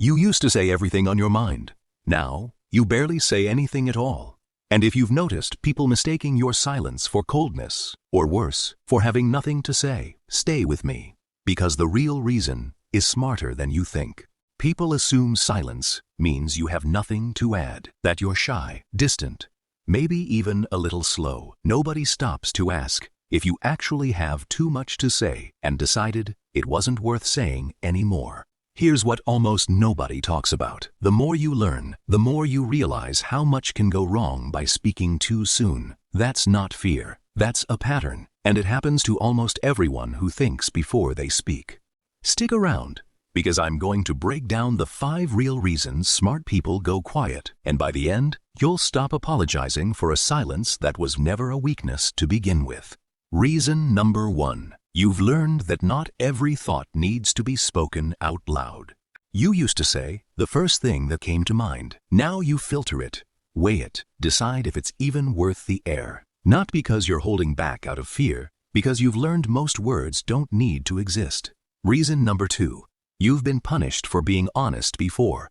You used to say everything on your mind. Now, you barely say anything at all. And if you've noticed people mistaking your silence for coldness, or worse, for having nothing to say, stay with me. Because the real reason is smarter than you think. People assume silence means you have nothing to add, that you're shy, distant, maybe even a little slow. Nobody stops to ask if you actually have too much to say and decided it wasn't worth saying anymore. Here's what almost nobody talks about. The more you learn, the more you realize how much can go wrong by speaking too soon. That's not fear. That's a pattern, and it happens to almost everyone who thinks before they speak. Stick around, because I'm going to break down the 5 real reasons smart people go quiet, and by the end, you'll stop apologizing for a silence that was never a weakness to begin with. Reason number 1. You've learned that not every thought needs to be spoken out loud. You used to say the first thing that came to mind. Now you filter it, weigh it, decide if it's even worth the air. Not because you're holding back out of fear, because you've learned most words don't need to exist. Reason number 2. You've been punished for being honest before.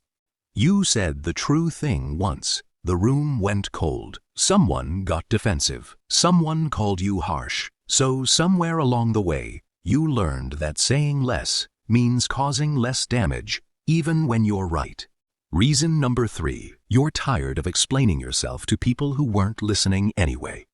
You said the true thing once. The room went cold. Someone got defensive. Someone called you harsh. So somewhere along the way, you learned that saying less means causing less damage, even when you're right. Reason number 3. You're tired of explaining yourself to people who weren't listening anyway.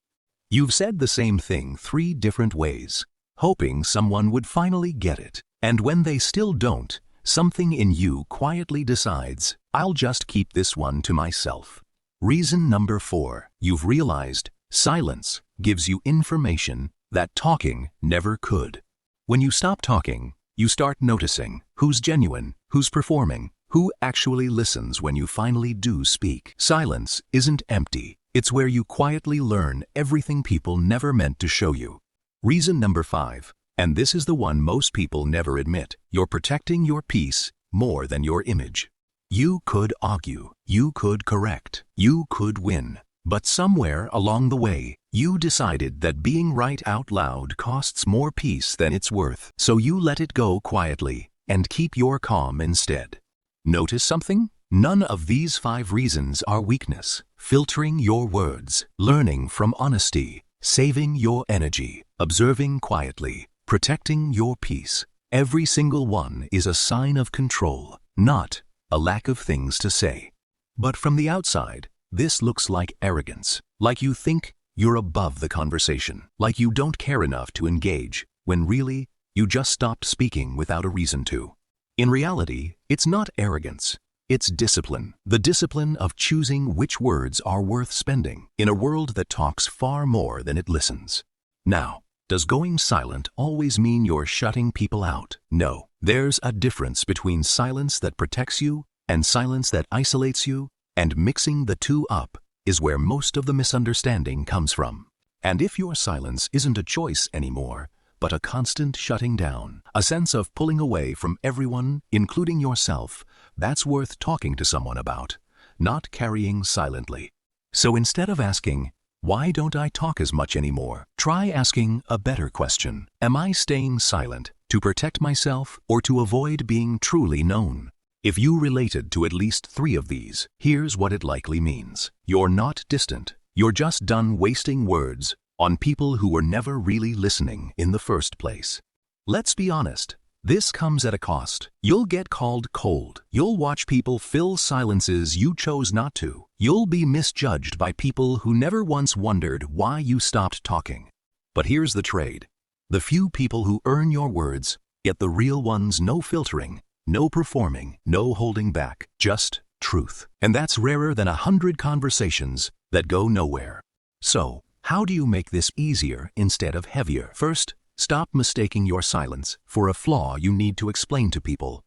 You've said the same thing 3 different ways, hoping someone would finally get it. And when they still don't, something in you quietly decides, I'll just keep this one to myself. Reason number 4. You've realized silence gives you information that talking never could. When you stop talking, you start noticing who's genuine, who's performing, who actually listens when you finally do speak. Silence isn't empty. It's where you quietly learn everything people never meant to show you. Reason number 5, and this is the one most people never admit, you're protecting your peace more than your image. You could argue, you could correct, you could win. But somewhere along the way, you decided that being right out loud costs more peace than it's worth. So you let it go quietly and keep your calm instead. Notice something? None of these 5 reasons are weakness. Filtering your words, learning from honesty, saving your energy, observing quietly, protecting your peace. Every single one is a sign of control, not a lack of things to say. But from the outside, this looks like arrogance, like you think you're above the conversation, like you don't care enough to engage, when really, you just stopped speaking without a reason to. In reality, it's not arrogance, it's discipline. The discipline of choosing which words are worth spending in a world that talks far more than it listens. Now, does going silent always mean you're shutting people out? No. There's a difference between silence that protects you and silence that isolates you, and mixing the two up is where most of the misunderstanding comes from. And if your silence isn't a choice anymore, but a constant shutting down, a sense of pulling away from everyone, including yourself, that's worth talking to someone about, not carrying silently. So instead of asking, why don't I talk as much anymore? Try asking a better question. Am I staying silent to protect myself or to avoid being truly known? If you related to at least 3 of these, here's what it likely means. You're not distant. You're just done wasting words on people who were never really listening in the first place. Let's be honest. This comes at a cost. You'll get called cold. You'll watch people fill silences you chose not to. You'll be misjudged by people who never once wondered why you stopped talking. But here's the trade. The few people who earn your words get the real ones. No filtering, no performing, no holding back, just truth. And that's rarer than 100 conversations that go nowhere. So, how do you make this easier instead of heavier? First, stop mistaking your silence for a flaw you need to explain to people.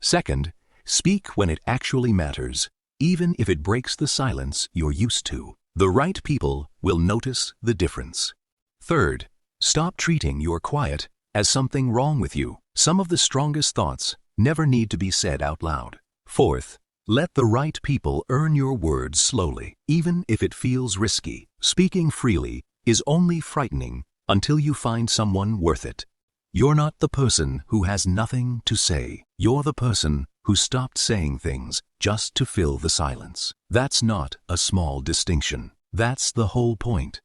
Second, speak when it actually matters, even if it breaks the silence you're used to. The right people will notice the difference. Third, stop treating your quiet as something wrong with you. Some of the strongest thoughts never need to be said out loud. Fourth, let the right people earn your words slowly, even if it feels risky. Speaking freely is only frightening until you find someone worth it. You're not the person who has nothing to say. You're the person who stopped saying things just to fill the silence. That's not a small distinction. That's the whole point.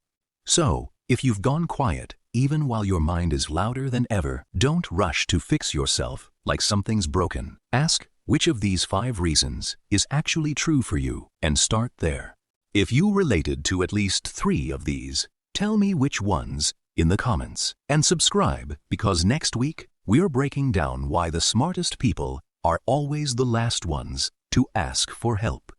So, if you've gone quiet, even while your mind is louder than ever, don't rush to fix yourself like something's broken. Ask which of these 5 reasons is actually true for you and start there. If you related to at least 3 of these, tell me which ones in the comments. And subscribe, because next week we're breaking down why the smartest people are always the last ones to ask for help.